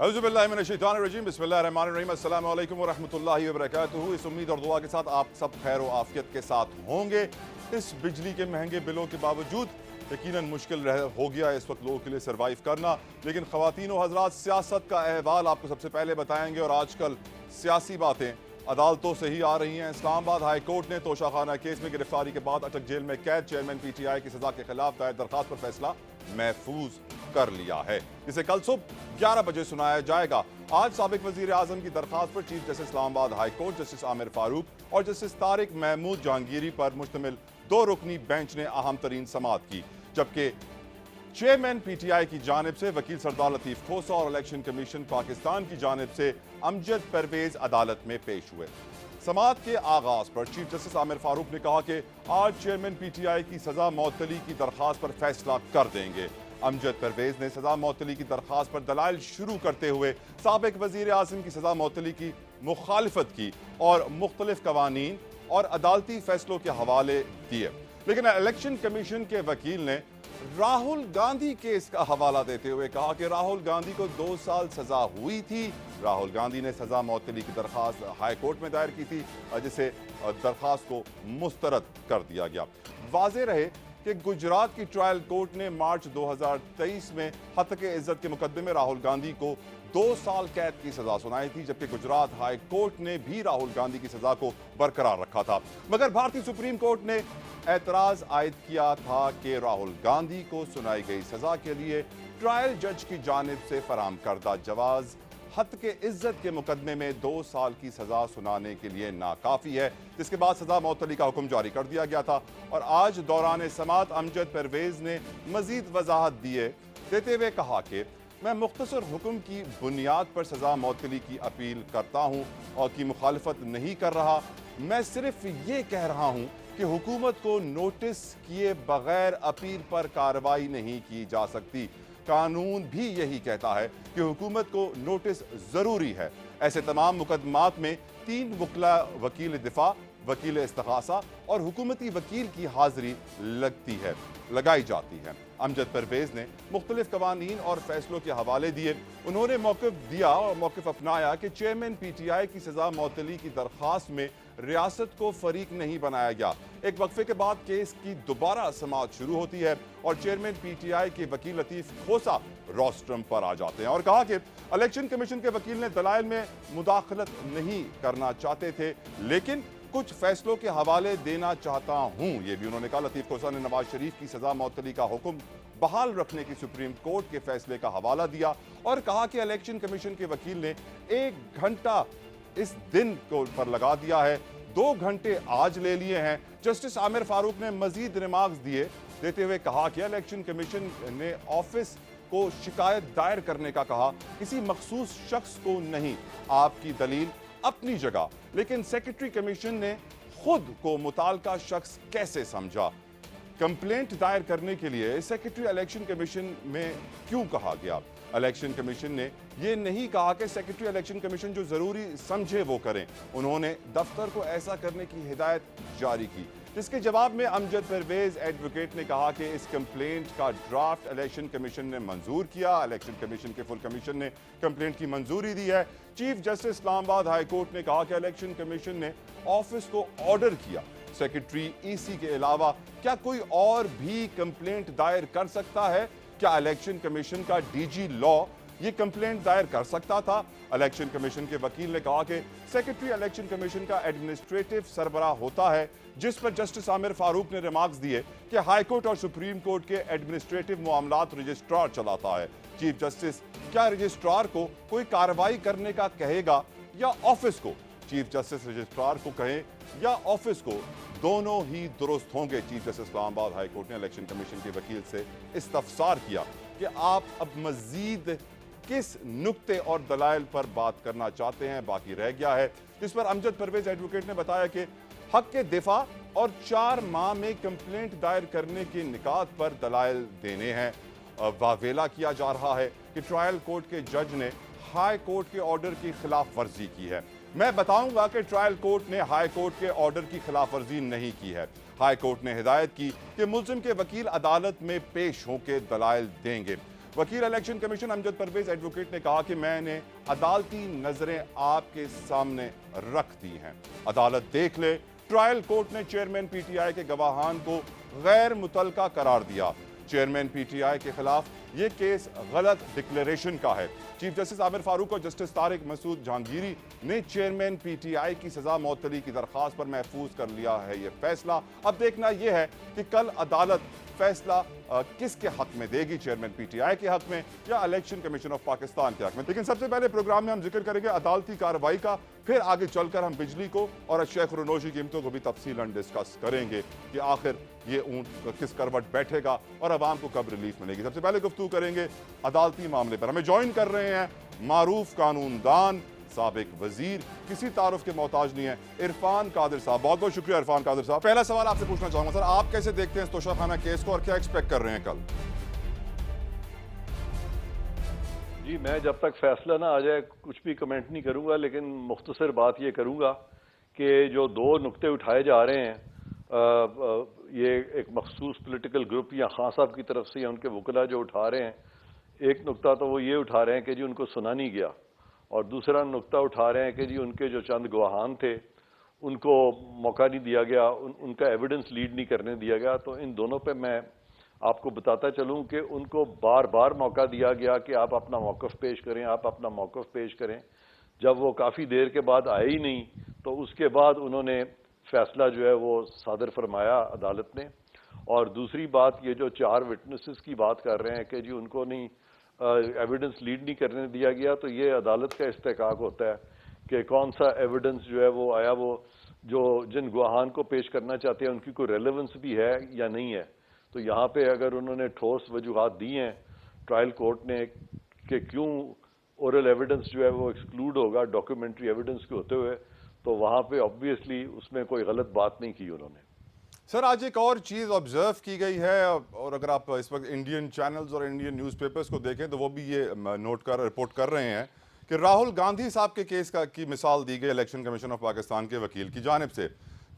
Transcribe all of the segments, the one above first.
औज़ुबिल्लाहिमिनश्शैतानिर्रजीम बिस्मिल्लाहिर्रहमानिर्रहीम अस्सलामु अलैकुम वरहमतुल्लाहि वबरकातुहू। इस उम्मीद और दुआ के साथ आप सब खैर व आफियत के साथ होंगे। इस बिजली के महंगे बिलों के बावजूद यकीनन मुश्किल हो गया है इस वक्त लोगों के लिए सर्वाइव करना, लेकिन ख़वातीन व हज़रात सियासत का अहवाल आपको सबसे पहले बताएंगे। और आजकल सियासी बातें अदालतों से ही आ रही हैं। इस्लामाबाद हाई कोर्ट ने तोशाखाना केस में गिरफ्तारी के बाद अटक जेल में कैद चेयरमैन PTI की सजा के खिलाफ दायर दरखास्त पर फैसला महफूज कर लिया है, जिसे कल सुबह 11 बजे सुनाया जाएगा। आज साबिक वजीर आजम की दरखास्त पर chief justice Islamabad high court justice Aamir Farooq और जस्टिस तारिक महमूद जहांगीरी पर मुश्तमिल 2 रुकनी बेंच ने अहम तरीन समाअत की, जबकि चेयरमैन PTI की जानिब से वकील सरदार लतीफ खोसा और इलेक्शन कमीशन पाकिस्तान की जानिब से अमजद परवेज अदालत में पेश हुए। समाअत के आगाज पर चीफ जस्टिस आमिर फारूक ने कहा कि आज चेयरमैन PTI की सजा मअतली की दरखास्त पर फैसला कर देंगे। अमजद परवेज ने सजा मअतली की दरखास्त पर दलाइल शुरू करते हुए साबिक वजीर आज़म की सजा मअतली की मुखालिफत की और मुख्तलिफ कवानीन और अदालती फैसलों के हवाले दिए, लेकिन इलेक्शन कमीशन के वकील ने राहुल गांधी केस का हवाला देते हुए कहा कि राहुल गांधी को 2 साल सजा हुई थी। राहुल गांधी ने सजा मअतली की दरखास्त हाई कोर्ट में दायर की थी, जिसे दरखास्त को मुस्तरद कर दिया गया। वाज़ेह रहे कि गुजरात की ट्रायल कोर्ट ने मार्च 2023 में हत्या इज्जत के मुकदमे में राहुल गांधी को 2 साल कैद की सजा सुनाई थी, जबकि गुजरात हाई कोर्ट ने भी राहुल गांधी की सजा को बरकरार रखा था। मगर भारतीय सुप्रीम कोर्ट ने एतराज आयद किया था कि राहुल गांधी को सुनाई गई सजा के लिए ट्रायल जज की जानिब से फराहम करदा जवाज हत्या इज्जत के मुकदमे में 2 साल की सजा सुनाने के लिए नाकाफी है, जिसके बाद सजा मअतली का हुक्म जारी कर दिया गया था। और आज दौरान समाअत अमजद परवेज ने मजीद वजाहत देते हुए कहा कि मैं मुख्तसर हुक्म की बुनियाद पर सजा मअतली की अपील करता हूँ और की मुखालफत नहीं कर रहा। मैं सिर्फ ये कह रहा हूँ कि हुकूमत को नोटिस किए बगैर अपील पर कार्रवाई नहीं की जा सकती। कानून भी यही कहता है कि हुकूमत को नोटिस जरूरी है। ऐसे तमाम मुकदमात में 3 वकला, वकील दिफा, वकील इस्तिगासा और हुकूमती वकील की हाजिरी लगाई जाती है। अमजद परवेज ने मुख्तलिफ कवानीन और फैसलों के हवाले दिए। उन्होंने मौक़िफ़ अपनाया कि चेयरमैन PTI की सजा मअतली की दरखास्त में रियासत को फरीक नहीं बनाया गया। एक वक्फे के बाद केस की दोबारा समाअत शुरू होती है और चेयरमैन PTI के वकील लतीफ खोसा रोस्ट्रम पर आ जाते हैं और कहा कि इलेक्शन कमीशन के वकील ने दलाइल में मुदाखलत नहीं करना चाहते थे, लेकिन कुछ फैसलों के हवाले देना चाहता हूं। ये भी उन्होंने कहा। लतीफ खोसा ने नवाज शरीफ की सजा मअतली का हुक्म बहाल रखने की सुप्रीम कोर्ट के फैसले का हवाला दिया और कहा कि इलेक्शन कमीशन के वकील ने 1 घंटा इस दिन को पर लगा दिया है, 2 घंटे आज ले लिए हैं। जस्टिस आमिर फारूक ने मजीद रिमार्क्स देते हुए कहा कि इलेक्शन कमीशन ने ऑफिस को शिकायत दायर करने का कहा, किसी मखसूस शख्स को नहीं। आपकी दलील अपनी जगह, लेकिन सेक्रेटरी कमीशन ने खुद को मुताल्लिका शख्स कैसे समझा? कंप्लेंट दायर करने के लिए सेक्रेटरी इलेक्शन कमीशन में क्यों कहा गया? इलेक्शन कमीशन ने यह नहीं कहा कि सेक्रेटरी इलेक्शन कमीशन जो जरूरी समझे वो करें। उन्होंने दफ्तर को ऐसा करने की हिदायत जारी की, जिसके जवाब में अमजद परवेज एडवोकेट ने कहा कि इस कंप्लेंट का ड्राफ्ट इलेक्शन कमीशन ने मंजूर किया। इलेक्शन कमीशन के फुल कमीशन ने कंप्लेंट की मंजूरी दी है। Chief justice Islamabad high court ने कहा कि इलेक्शन कमीशन ने ऑफिस को ऑर्डर किया, सेक्रेटरी EC के अलावा क्या कोई और भी कंप्लेंट दायर कर सकता है? क्या इलेक्शन कमीशन का DG लॉ ये कंप्लेंट दायर कर सकता था? इलेक्शन कमीशन के वकील ने कहा कि सेक्रेटरी इलेक्शन कमीशन का एडमिनिस्ट्रेटिव सरबराह होता है, जिस पर जस्टिस आमिर फारूक ने रिमार्क्स दिए कि हाई कोर्ट और सुप्रीम कोर्ट के एडमिनिस्ट्रेटिव मामलात रजिस्ट्रार चलाता है। चीफ जस्टिस क्या रजिस्ट्रार को कोई कार्रवाई करने का कहेगा या ऑफिस को? चीफ जस्टिस रजिस्ट्रार को कहें या ऑफिस को, दोनों ही दुरुस्त होंगे। Chief justice Islamabad high court ने इलेक्शन कमीशन के वकील से इस्तफसार किया कि आप अब मजीद किस नुक्ते और दलाइल पर बात करना चाहते हैं, बाकी रह गया है। जिस पर अमजद परवेज एडवोकेट ने बताया कि हक के दिफा और 4 माह में कंप्लेंट दायर करने के निकात पर दलाइल देने हैं। वावेला किया जा रहा है कि ट्रायल कोर्ट के जज ने हाई कोर्ट के ऑर्डर की खिलाफ वर्जी की है। मैं बताऊंगा कि ट्रायल कोर्ट ने हाई कोर्ट के ऑर्डर की खिलाफ वर्जी नहीं की है। हाई कोर्ट ने हिदायत की कि मुल्जिम के वकील अदालत में पेश होकर दलाइल देंगे। वकील election commission Amjad Parvez advocate ने कहा कि मैंने अदालती नजरें आपके सामने रख दी हैं, अदालत देख ले। ट्रायल कोर्ट ने चेयरमैन पीटीआई के गवाहान को गैर मुतलका करार दिया। चेयरमैन पीटीआई के खिलाफ ये केस गलत डिक्लेरेशन का है। चीफ जस्टिस आमिर फारूक और जस्टिस तारिक मसूद जहांगीरी ने चेयरमैन पीटीआई की सजा मौतली की दरखास्त पर महफूज कर लिया है ये फैसला। अब देखना यह है कि कल अदालत फैसला किसके हक में देगी, चेयरमैन पीटीआई के हक में या इलेक्शन कमीशन ऑफ पाकिस्तान के हक में। लेकिन सबसे पहले प्रोग्राम में हम जिक्र करेंगे अदालती कार्रवाई का, फिर आगे चलकर हम बिजली को और शेख रुनोशी कीमतों को भी तफसीलन डिस्कस करेंगे कि आखिर ये ऊंट किस करवट बैठेगा और अवाम को कब रिलीफ मिलेगी। सबसे पहले गुफ्तगू करेंगे अदालती मामले पर। हमें ज्वाइन कर रहे हैं मारूफ कानूनदान, साबिक वजीर, किसी तारुफ के मोहताज नहीं है, इरफान कादिर साहब। बहुत बहुत शुक्रिया इरफान कादिर साहब। पहला सवाल आपसे पूछना चाहूंगा सर, आप कैसे देखते हैं इस तोशाखाना केस को और क्या एक्सपेक्ट कर रहे हैं कल? जी, मैं जब तक फैसला ना आ जाए कुछ भी कमेंट नहीं करूंगा, लेकिन मुख्तसर बात ये करूंगा कि जो दो नुक्ते उठाए जा रहे हैं, ये एक मखसूस पॉलिटिकल ग्रुप या खान साहब की तरफ से या उनके वकला जो उठा रहे हैं, एक नुक्ता तो वो ये उठा रहे हैं कि जी उनको सुना नहीं गया, और दूसरा नुक्ता उठा रहे हैं कि जी उनके जो चंद गवाहान थे उनको मौका नहीं दिया गया, उनका एविडेंस लीड नहीं करने दिया गया। तो इन दोनों पे मैं आपको बताता चलूं कि उनको बार बार मौका दिया गया कि आप अपना मौक़िफ़ पेश करें, आप अपना मौक़िफ़ पेश करें। जब वो काफ़ी देर के बाद आए ही नहीं, तो उसके बाद उन्होंने फैसला जो है वो सादर फरमाया अदालत ने। और दूसरी बात, ये जो 4 विटनेसेस की बात कर रहे हैं कि जी उनको नहीं एविडेंस लीड नहीं करने दिया गया, तो ये अदालत का इस्तेकाक होता है कि कौन सा एविडेंस जो है वो आया, वो जो जिन गवाहान को पेश करना चाहते हैं उनकी कोई रेलेवेंस भी है या नहीं है। तो यहाँ पे अगर उन्होंने ठोस वजूहात दी हैं ट्रायल कोर्ट ने कि क्यों ओरल एविडेंस जो है वो एक्सक्लूड होगा डॉक्यूमेंट्री एविडेंस के होते हुए, तो वहाँ पे ऑब्वियसली उसमें कोई गलत बात नहीं की उन्होंने। सर, आज एक और चीज़ ऑब्जर्व की गई है, और अगर आप इस वक्त इंडियन चैनल्स और इंडियन न्यूज़पेपर्स को देखें तो वो भी ये रिपोर्ट कर रहे हैं कि राहुल गांधी साहब के केस की मिसाल दी गई इलेक्शन कमीशन ऑफ पाकिस्तान के वकील की जानिब से,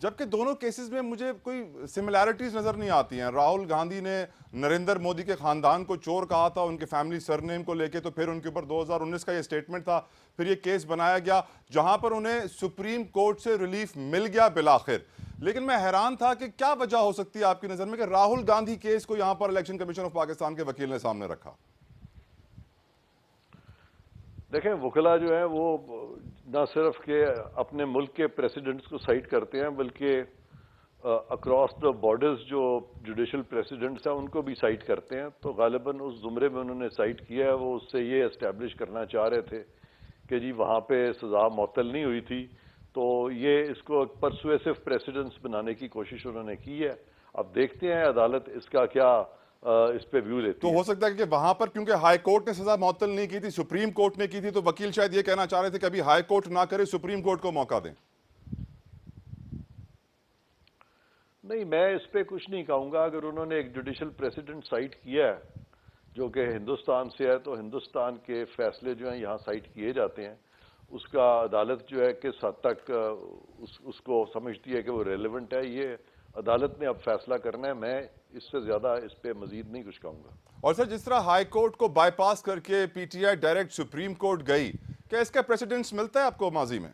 जबकि दोनों केसेस में मुझे कोई सिमिलैरिटीज़ नज़र नहीं आती हैं। राहुल गांधी ने नरेंद्र मोदी के ख़ानदान को चोर कहा था उनके फैमिली सरनेम को लेके, तो फिर उनके ऊपर 2019 का ये स्टेटमेंट था, फिर ये केस बनाया गया जहां पर उन्हें सुप्रीम कोर्ट से रिलीफ मिल गया बिलाखिर। लेकिन मैं हैरान था कि क्या वजह हो सकती है आपकी नज़र में कि राहुल गांधी केस को यहां पर इलेक्शन कमीशन ऑफ पाकिस्तान के वकील ने सामने रखा? देखें, वकला जो है वो न सिर्फ के अपने मुल्क के प्रेसिडेंट्स को साइट करते हैं, बल्कि अक्रॉस द बॉर्डर्स जो जुडिशल प्रेसिडेंट्स हैं उनको भी साइट करते हैं। तो गालिबन उस जुमरे में उन्होंने साइट किया है, वो उससे ये एस्टेब्लिश करना चाह रहे थे कि जी वहाँ पे सज़ा मअतल नहीं हुई थी, तो ये इसको परसुएसिव प्रेसिडेंट्स बनाने की कोशिश उन्होंने की है। अब देखते हैं अदालत इसका क्या इस पे व्यू लेती तो है। हो सकता है कि वहां पर क्योंकि हाई कोर्ट ने सजा मअतल नहीं की थी, सुप्रीम कोर्ट ने की थी, तो वकील शायद ये कहना चाह रहे थे कि अभी हाई कोर्ट ना करे, सुप्रीम कोर्ट को मौका दें। नहीं, मैं इस पे कुछ नहीं कहूँगा। अगर उन्होंने एक जुडिशल प्रेसिडेंट साइट किया है जो कि हिंदुस्तान से है, तो हिंदुस्तान के फैसले जो हैं यहाँ साइट किए जाते हैं। उसका अदालत जो है किस हद तक उसको समझती है कि वो रेलेवेंट है, ये अदालत ने अब फैसला करना है। मैं इससे ज़्यादा इस पे मजीद नहीं कुछ कहूँगा। और सर, जिस तरह हाई कोर्ट को बाईपास करके पीटीआई डायरेक्ट सुप्रीम कोर्ट गई, क्या इसका प्रेसिडेंस मिलता है आपको माजी में?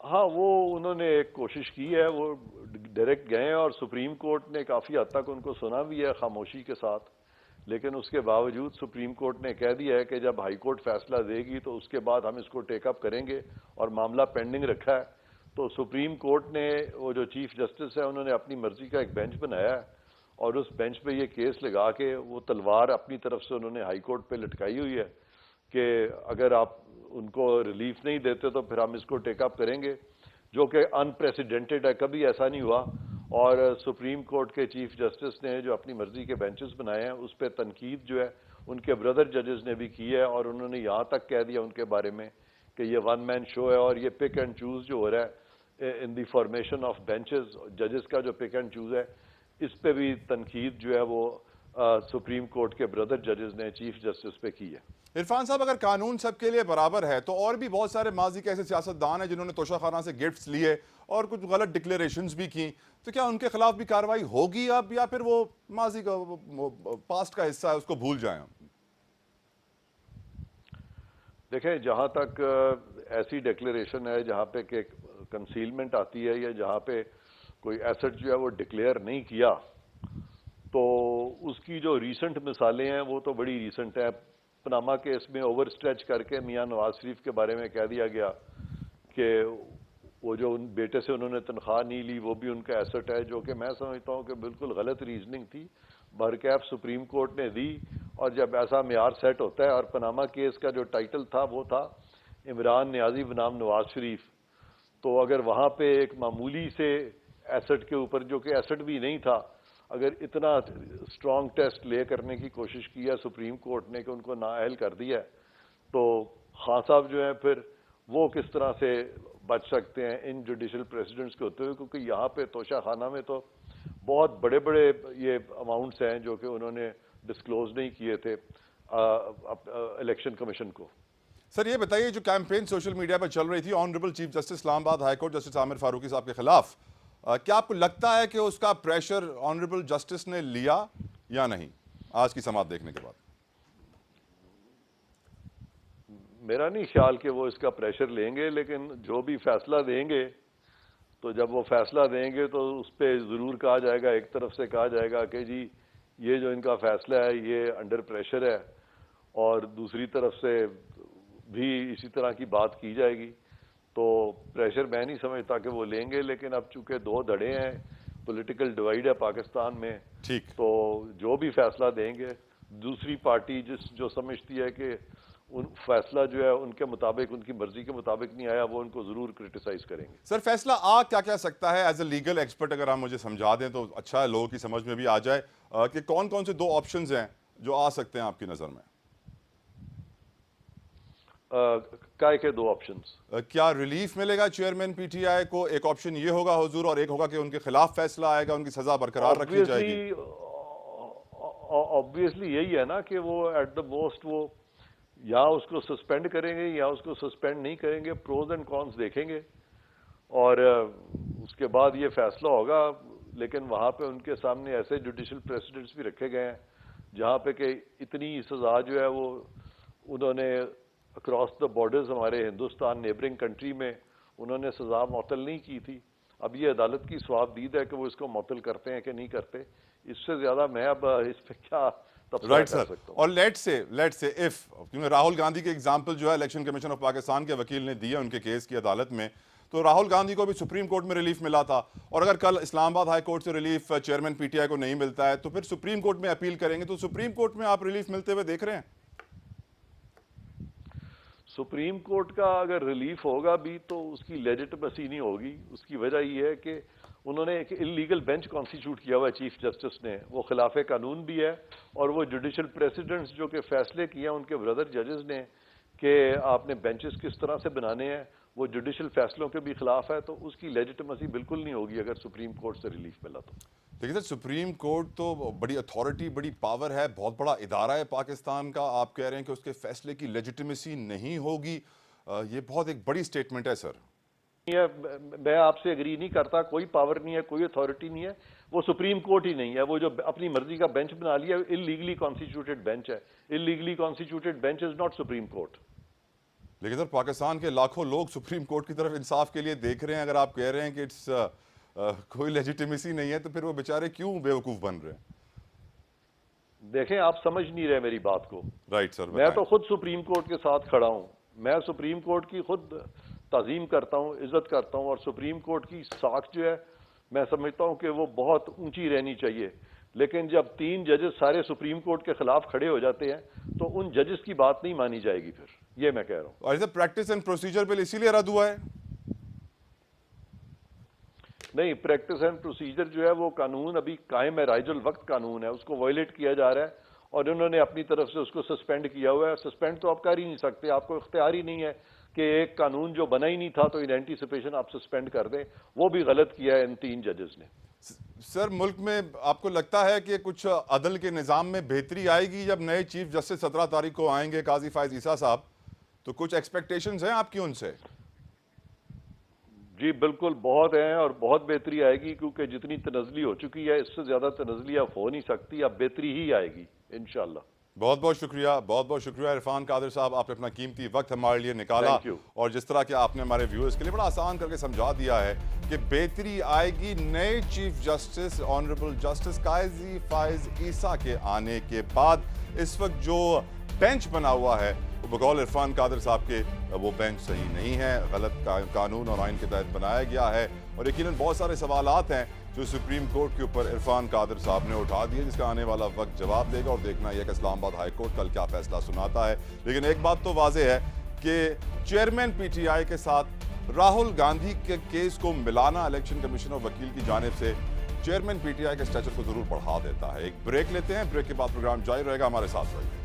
हाँ, वो उन्होंने एक कोशिश की है, वो डायरेक्ट गए हैं और सुप्रीम कोर्ट ने काफ़ी हद तक उनको सुना भी है खामोशी के साथ। लेकिन उसके बावजूद सुप्रीम कोर्ट ने कह दिया है कि जब हाई कोर्ट फैसला देगी तो उसके बाद हम इसको टेकअप करेंगे, और मामला पेंडिंग रखा है। तो सुप्रीम कोर्ट ने, वो जो चीफ जस्टिस है, उन्होंने अपनी मर्जी का एक बेंच बनाया है, और उस बेंच पे ये केस लगा के वो तलवार अपनी तरफ से उन्होंने हाई कोर्ट पे लटकाई हुई है कि अगर आप उनको रिलीफ नहीं देते तो फिर हम इसको टेकअप करेंगे, जो कि अनप्रेसिडेंटेड है, कभी ऐसा नहीं हुआ। और सुप्रीम कोर्ट के चीफ जस्टिस ने जो अपनी मर्जी के बेंचेस बनाए हैं उस पर तनकीद जो है उनके ब्रदर जजेस ने भी की है, और उन्होंने यहाँ तक कह दिया उनके बारे में कि ये वन मैन शो है, और ये पिक एंड चूज जो हो रहा है in the formation of benches, जजेस का जो पिक एंड चूज है, इस पे भी तनकीद जो है वो سپریم کورٹ کے بردر ججز نے چیف جسٹس پہ کی ہے۔ عرفان صاحب، اگر قانون سب کے لیے برابر ہے تو اور بھی بہت سارے ماضی کے ایسے سیاستدان ہیں جنہوں نے توشہ خانہ سے گفٹس لیے اور کچھ غلط ڈکلیریشنز بھی کی، تو کیا ان کے خلاف بھی کارروائی ہوگی اب، یا پھر وہ ماضی کا پاسٹ کا حصہ ہے، اس کو بھول جائیں ہم؟ دیکھیں، جہاں تک ایسی ڈکلیریشن ہے جہاں پہ کہ کنسیلمنٹ آتی ہے یا جہاں پہ کوئی ایسٹ جو ہے وہ ڈکلیئر نہیں کیا، تو اس کی جو ریسنٹ مثالیں ہیں وہ تو بڑی ریسنٹ ہیں۔ پناما کیس میں اوور اسٹریچ کر کے میاں نواز شریف کے بارے میں کہہ دیا گیا کہ وہ جو ان بیٹے سے انہوں نے تنخواہ نہیں لی وہ بھی ان کا ایسٹ ہے، جو کہ میں سمجھتا ہوں کہ بالکل غلط ریزننگ تھی۔ بہرکیف سپریم کورٹ نے دی، اور جب ایسا معیار سیٹ ہوتا ہے، اور پناما کیس کا جو ٹائٹل تھا وہ تھا عمران نیازی بنام نواز شریف، تو اگر وہاں پہ ایک معمولی سے ایسٹ کے اوپر، جو کہ ایسٹ بھی نہیں تھا، اگر اتنا اسٹرانگ ٹیسٹ لے کرنے کی کوشش کی ہے سپریم کورٹ نے کہ ان کو نااہل کر دیا ہے، تو خان صاحب جو ہیں پھر وہ کس طرح سے بچ سکتے ہیں ان جوڈیشل پریسیڈنٹس کے ہوتے ہوئے، کیونکہ یہاں پہ توشہ خانہ میں تو بہت بڑے بڑے یہ اماؤنٹس ہیں جو کہ انہوں نے ڈسکلوز نہیں کیے تھے الیکشن کمیشن کو۔ سر یہ بتائیے، جو کیمپین سوشل میڈیا پر چل رہی تھی آنریبل چیف جسٹس اسلام آباد ہائی کورٹ جسٹس عامر فاروقی صاحب کے خلاف، کیا آپ کو لگتا ہے کہ اس کا پریشر آنریبل جسٹس نے لیا یا نہیں آج کی سماعت دیکھنے کے بعد؟ میرا نہیں خیال کہ وہ اس کا پریشر لیں گے، لیکن جو بھی فیصلہ دیں گے تو جب وہ فیصلہ دیں گے تو اس پہ ضرور کہا جائے گا، ایک طرف سے کہا جائے گا کہ جی یہ جو ان کا فیصلہ ہے یہ انڈر پریشر ہے، اور دوسری طرف سے بھی اسی طرح کی بات کی جائے گی۔ تو پریشر میں نہیں سمجھتا کہ وہ لیں گے، لیکن اب چونکہ دو دھڑے ہیں، پولیٹیکل ڈیوائیڈ ہے پاکستان میں، ٹھیک، تو جو بھی فیصلہ دیں گے، دوسری پارٹی جو سمجھتی ہے کہ ان فیصلہ جو ہے ان کے مطابق، ان کی مرضی کے مطابق نہیں آیا، وہ ان کو ضرور کرٹیسائز کریں گے۔ سر فیصلہ کیا کیا سکتا ہے ایز اے لیگل ایکسپرٹ؟ اگر آپ مجھے سمجھا دیں تو اچھا ہے، لوگوں کی سمجھ میں بھی آ جائے کہ کون کون سے دو آپشنز ہیں جو آ سکتے ہیں آپ کی نظر میں؟ کائے کے دو آپشنز؟ کیا ریلیف ملے گا چیئرمین پی ٹی آئی کو؟ ایک آپشن یہ ہوگا حضور، اور ایک ہوگا کہ ان کے خلاف فیصلہ آئے گا، ان کی سزا برقرار رکھی جائے گی۔ obviously یہی ہے نا کہ وہ ایٹ دا موسٹ وہ یا اس کو سسپینڈ کریں گے یا اس کو سسپینڈ نہیں کریں گے، پروز اینڈ کونس دیکھیں گے، اور اس کے بعد یہ فیصلہ ہوگا۔ لیکن وہاں پہ ان کے سامنے ایسے جوڈیشل پریسیڈنٹس بھی رکھے گئے ہیں جہاں پہ کہ اتنی سزا جو ہے وہ انہوں نے اکراس دا بارڈرز ہمارے ہندوستان نیبرنگ کنٹری میں انہوں نے سزا معطل نہیں کی تھی۔ اب یہ عدالت کی ثواب دید ہے کہ وہ اس کو معطل کرتے ہیں کہ نہیں کرتے۔ اس سے زیادہ میں اب اس پہ کیا تبصرہ کر سکتا ہوں۔ اور لیٹ سے اف، کیونکہ راہل گاندھی کی ایگزامپل جو ہے الیکشن کمیشن آف پاکستان کے وکیل نے دی ہے ان کے کیس کی عدالت میں، تو راہل گاندھی کو بھی سپریم کورٹ میں ریلیف ملا تھا، اور اگر کل اسلام آباد ہائی کورٹ سے relief chairman P T I کو نہیں ملتا ہے تو پھر سپریم کورٹ میں اپیل کریں گے، تو سپریم کورٹ میں آپ ریلیف ملتے ہوئے دیکھ رہے ہیں؟ سپریم کورٹ کا اگر ریلیف ہوگا بھی تو اس کی لیجٹمیسی نہیں ہوگی۔ اس کی وجہ یہ ہے کہ انہوں نے ایک انلیگل بینچ کانسٹیٹیوٹ کیا ہوا ہے چیف جسٹس نے، وہ خلاف قانون بھی ہے، اور وہ جوڈیشل پریسیڈنٹس جو کہ فیصلے کیا ان کے بردر ججز نے کہ آپ نے بینچز کس طرح سے بنانے ہیں، وہ جوڈیشل فیصلوں کے بھی خلاف ہے، تو اس کی لیجٹمیسی بالکل نہیں ہوگی اگر سپریم کورٹ سے ریلیف ملا تو۔ لیکن سر سپریم کورٹ تو بڑی اتھارٹی، بڑی پاور ہے، بہت بڑا ادارہ ہے پاکستان کا، آپ کہہ رہے ہیں کہ اس کے فیصلے کی لیجٹمیسی نہیں ہوگی، یہ بہت ایک بڑی سٹیٹمنٹ ہے سر۔ میں آپ سے اگری نہیں کرتا، کوئی پاور نہیں ہے، کوئی اتھارٹی نہیں ہے، وہ سپریم کورٹ ہی نہیں ہے، وہ جو اپنی مرضی کا بینچ بنا لیا انلیگلی کانسٹیٹیوٹڈ بینچ ہے۔ Illegally constituted bench is not Supreme Court. لیکن سر پاکستان کے لاکھوں لوگ سپریم کورٹ کی طرف انصاف کے لیے دیکھ رہے ہیں، اگر آپ کہہ رہے ہیں کہ کوئی لیجیٹیمیسی نہیں ہے تو پھر وہ بیچارے کیوں بیوقوف بن رہے ہیں؟ دیکھیں، آپ سمجھ نہیں رہے میری بات کو۔ رائٹ سر، میں تو خود سپریم کورٹ کے ساتھ کھڑا ہوں، میں سپریم کورٹ کی خود تعظیم کرتا ہوں، عزت کرتا ہوں، اور سپریم کورٹ کی ساکھ جو ہے میں سمجھتا ہوں کہ وہ بہت اونچی رہنی چاہیے۔ لیکن جب 3 ججز سارے سپریم کورٹ کے خلاف کھڑے ہو جاتے ہیں تو ان ججز کی بات نہیں مانی جائے گی، پھر یہ میں کہہ رہا ہوں۔ اور پریکٹس اینڈ پروسیجر بل اسی لیے رد ہوا ہے؟ نہیں، پریکٹس اینڈ پروسیجر جو ہے وہ قانون ابھی قائم ہے، رائج الوقت قانون ہے، اس کو وائلیٹ کیا جا رہا ہے، اور انہوں نے اپنی طرف سے اس کو سسپینڈ کیا ہوا ہے۔ سسپینڈ تو آپ کر ہی نہیں سکتے، آپ کو اختیار ہی نہیں ہے کہ ایک قانون جو بنا ہی نہیں تھا تو ان اینٹیسپیشن آپ سسپینڈ کر دیں۔ وہ بھی غلط کیا ہے ان 3 ججز نے۔ سر ملک میں آپ کو لگتا ہے کہ کچھ عدل کے نظام میں بہتری آئے گی جب نئے چیف جسٹس 17 تاریخ کو آئیں گے قاضی فائز عیسیٰ صاحب؟ تو کچھ ایکسپیکٹیشنز ہیں آپ کی ان سے؟ جی بالکل بہت ہیں، اور بہت بہتری آئے گی، کیونکہ جتنی تنزلی ہو چکی ہے اس سے زیادہ تنزلی اب ہو نہیں سکتی، اب بہتری ہی آئے گی انشاءاللہ۔ بہت بہت شکریہ عرفان قادر صاحب، آپ نے اپنا قیمتی وقت ہمارے لیے نکالا، Thank you. اور جس طرح کہ آپ نے ہمارے ویورز کے لیے بڑا آسان کر کے سمجھا دیا ہے کہ بہتری آئے گی نئے چیف جسٹس آنریبل جسٹس قاضی فائز عیسیٰ کے آنے کے بعد۔ اس وقت جو بینچ بنا ہوا ہے وہ بقول عرفان قادر صاحب کے وہ بینچ صحیح نہیں ہے، غلط قانون اور آئین کے تحت بنایا گیا ہے، اور یقیناً بہت سارے سوالات ہیں جو سپریم کورٹ کے اوپر عرفان قادر صاحب نے اٹھا دیے، جس کا آنے والا وقت جواب دے گا، اور دیکھنا یہ کہ اسلام آباد ہائی کورٹ کل کیا فیصلہ سناتا ہے۔ لیکن ایک بات تو واضح ہے کہ چیئرمین پی ٹی آئی کے ساتھ راہل گاندھی کے کیس کو ملانا الیکشن کمیشن اور وکیل کی جانب سے چیئرمین پی ٹی آئی کے اسٹیچر کو ضرور بڑھا دیتا ہے۔ ایک بریک لیتے ہیں، بریک کے بعد پروگرام جاری رہے گا، ہمارے ساتھ رہیے۔